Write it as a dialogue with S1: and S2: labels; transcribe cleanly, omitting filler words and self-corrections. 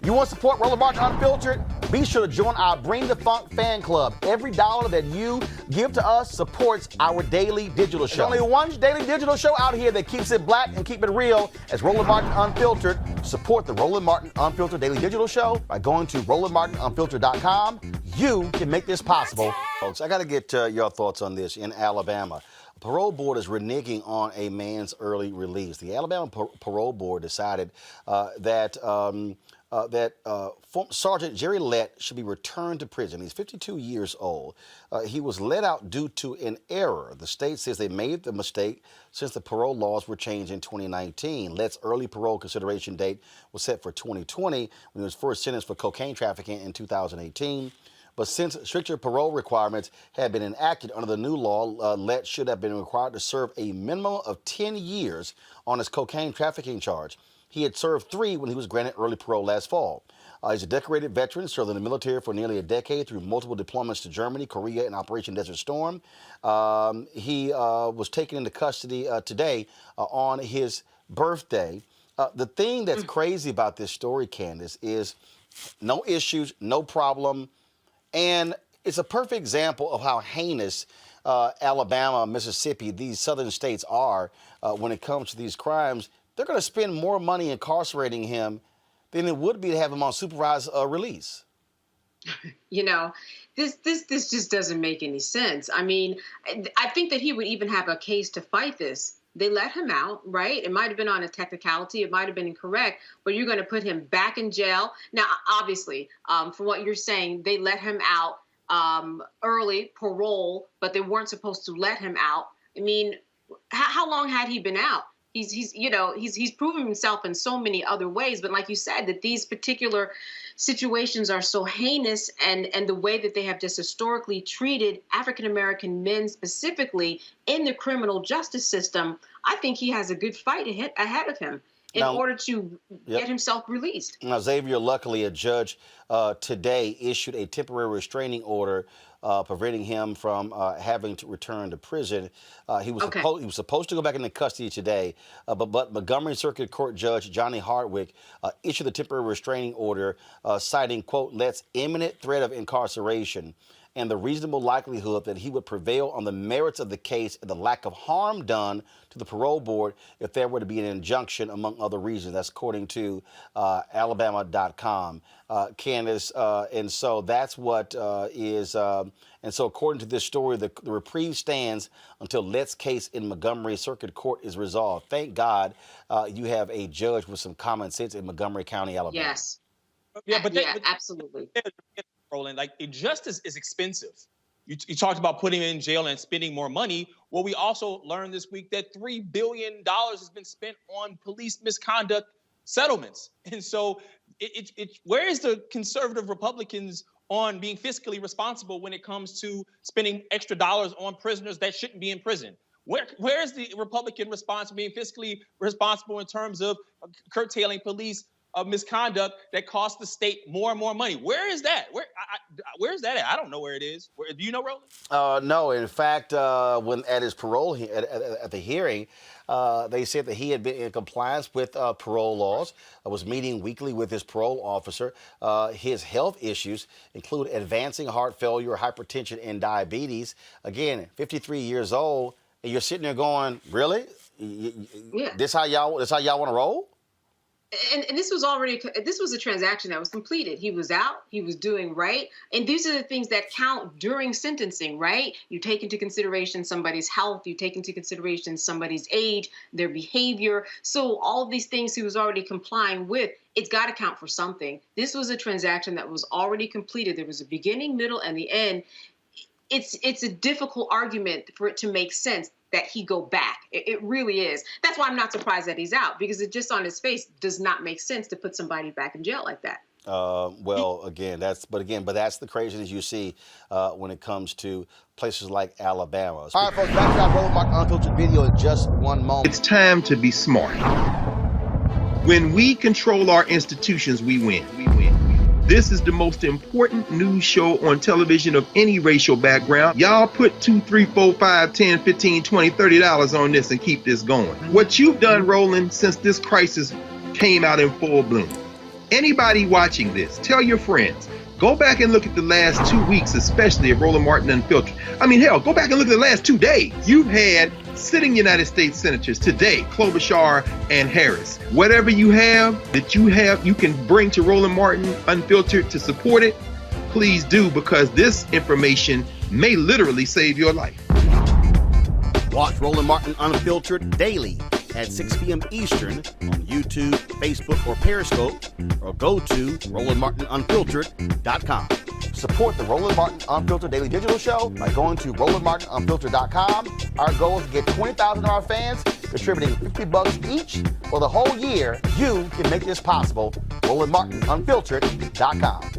S1: You want to support Roland Martin Unfiltered? Be sure to join our Bring the Funk fan club. Every dollar that you give to us supports our daily digital show. There's only one daily digital show out here that keeps it black and keep it real as Roland Martin Unfiltered. Support the Roland Martin Unfiltered daily digital show by going to RolandMartinUnfiltered.com. You can make this possible. Folks, I got to get your thoughts on this. In Alabama, a parole board is reneging on a man's early release. The Alabama Parole Board decided that Sergeant Jerry Lett should be returned to prison. He's 52 years old. He was let out due to an error. The state says they made the mistake since the parole laws were changed in 2019. Lett's early parole consideration date was set for 2020 when he was first sentenced for cocaine trafficking in 2018. But since stricter parole requirements had been enacted under the new law, Lett should have been required to serve a minimum of 10 years on his cocaine trafficking charge. He had served 3 when he was granted early parole last fall. He's a decorated veteran, served in the military for nearly a decade through multiple deployments to Germany, Korea, and Operation Desert Storm. He was taken into custody today on his birthday. The thing that's crazy about this story, Candace, is no issues, no problem. And it's a perfect example of how heinous Alabama, Mississippi, these southern states are when it comes to these crimes. They're going to spend more money incarcerating him than it would be to have him on supervised release.
S2: You know, this just doesn't make any sense. I mean, I think that he would even have a case to fight this. They let him out, right? It might have been on a technicality. It might have been incorrect, but you're going to put him back in jail. Now, obviously, from what you're saying, they let him out early, parole, but they weren't supposed to let him out. I mean, how long had he been out? He's proven himself in so many other ways, but like you said, that these particular situations are so heinous, and the way that they have just historically treated African-American men specifically in the criminal justice system, I think he has a good fight ahead of him in order to get himself released. Now,
S1: Xavier, luckily, a judge today issued a temporary restraining order preventing him from having to return to prison. He was supposed to go back into custody today, but Montgomery Circuit Court Judge Johnny Hardwick issued a temporary restraining order citing, quote, Lett's imminent threat of incarceration and the reasonable likelihood that he would prevail on the merits of the case and the lack of harm done to the parole board if there were to be an injunction, among other reasons. That's according to Alabama.com. Candace, and so that's what is, and so according to this story, the reprieve stands until Lett's case in Montgomery Circuit Court is resolved. Thank God you have a judge with some common sense in Montgomery County, Alabama.
S2: Yes.
S3: But
S2: absolutely.
S3: Roland, like, justice is expensive. You talked about putting him in jail and spending more money. Well, we also learned this week that $3 billion has been spent on police misconduct settlements. And so where is the conservative Republicans on being fiscally responsible when it comes to spending extra dollars on prisoners that shouldn't be in prison? Where is the Republican response being fiscally responsible in terms of curtailing police misconduct that costs the state more and more money? Where is that? Where's that at? I don't know where it is. Do you know, Roland?
S1: No. In fact, when at his parole at the hearing, they said that he had been in compliance with parole laws, was meeting weekly with his parole officer. His health issues include advancing heart failure, hypertension, and diabetes. Again, 53 years old, and you're sitting there going, really? This how y'all want to roll?
S2: And this was a transaction that was completed. He was out, he was doing right. And these are the things that count during sentencing, right? You take into consideration somebody's health, you take into consideration somebody's age, their behavior. So all of these things he was already complying with, it's got to count for something. This was a transaction that was already completed. There was a beginning, middle, and the end. It's a difficult argument for it to make sense that he go back. It really is. That's why I'm not surprised that he's out, because it just on his face does not make sense to put somebody back in jail like that.
S1: But that's the craziness you see when it comes to places like Alabama. All right, folks, back to our Roland Martin Unfiltered video in just one moment.
S4: It's time to be smart. When we control our institutions, we win. This is the most important news show on television of any racial background. Y'all put $2, $3, $4, $5, $10, $15, $20, $30 on this and keep this going. What you've done, Roland, since this crisis came out in full bloom, Anybody watching this, tell your friends. Go back and look at the last 2 weeks, especially of Roland Martin Unfiltered. I mean, hell, go back and look at the last 2 days. You've had sitting United States senators today, Klobuchar and Harris. Whatever you have you can bring to Roland Martin Unfiltered to support it, please do, because this information may literally save your life.
S1: Watch Roland Martin Unfiltered daily at 6 p.m. Eastern on YouTube, Facebook, or Periscope, or go to RolandMartinUnfiltered.com. Support the Roland Martin Unfiltered Daily Digital Show by going to RolandMartinUnfiltered.com. Our goal is to get 20,000 of our fans contributing $50 each for the whole year. You can make this possible. RolandMartinUnfiltered.com.